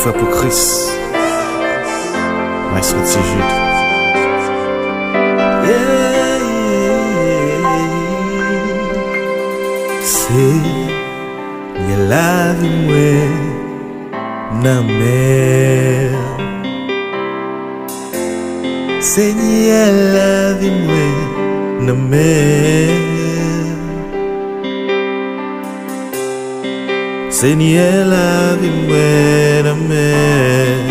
faire pour Christ. Maestro Jude. Senyè lavi mwen nan mer. Senyè lavi mwen nan mer. Senyè lavi mwen nan mer.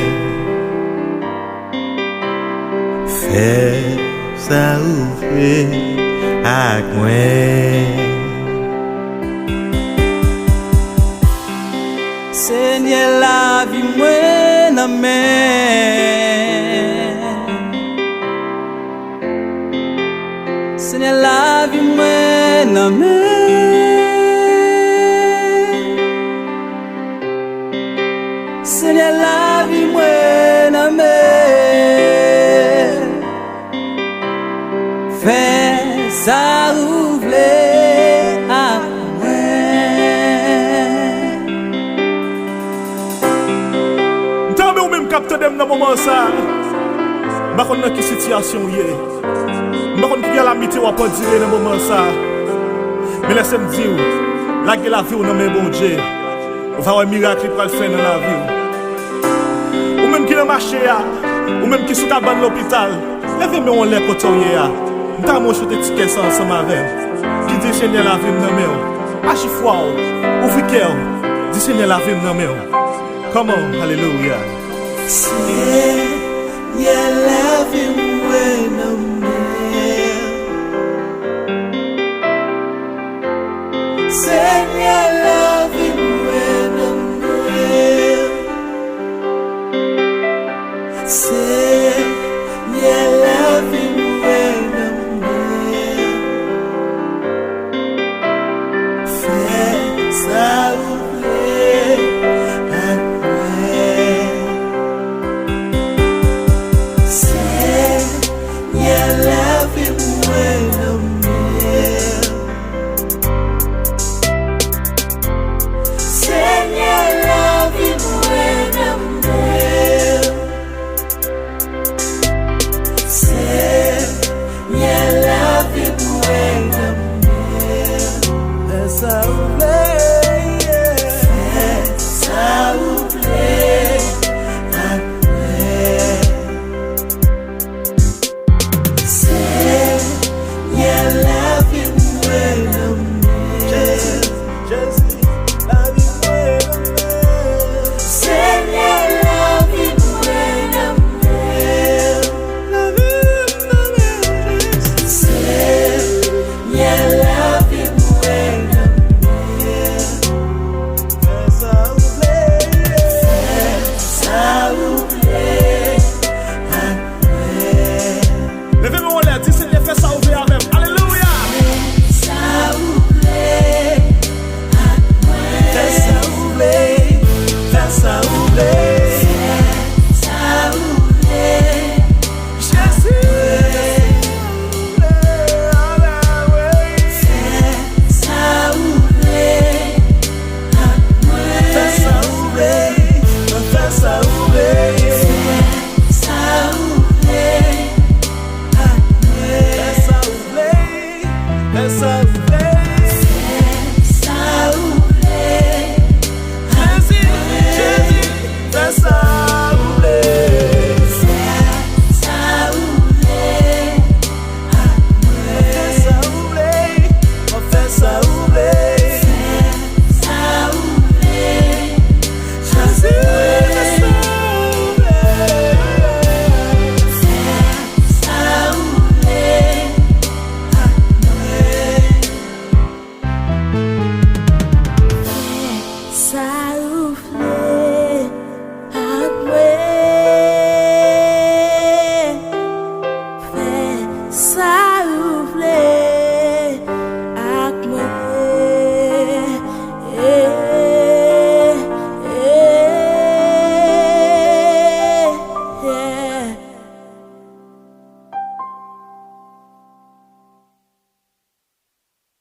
Frères, ça ouvre ak mwen. Senyè lavi mwen nan mer. Senyè lavi mwen nan mer. Senyè lavi mwen nan mer. Frères, ça ouvre ak capte dem dans moment ça. Ba kon nan ki situation yé. Ba kon ki la mité ou pas dire dans moment ça. Mais laissez-moi dire, la gueule la vie ou nan men bon Dieu. On va un miracle pour le faire dans la vie. Ou même qui dans marché ya, ou même qui sous cabane l'hôpital. Levez-moi on les coton yé ya. M'ta mon choute ticket ça ensemble avec. Qui dit Senyè la vie nan men. A chaque fois ouvre cœur. Dit Senyè la vie nan men. Come on, hallelujah. Senyè lavi mwen nan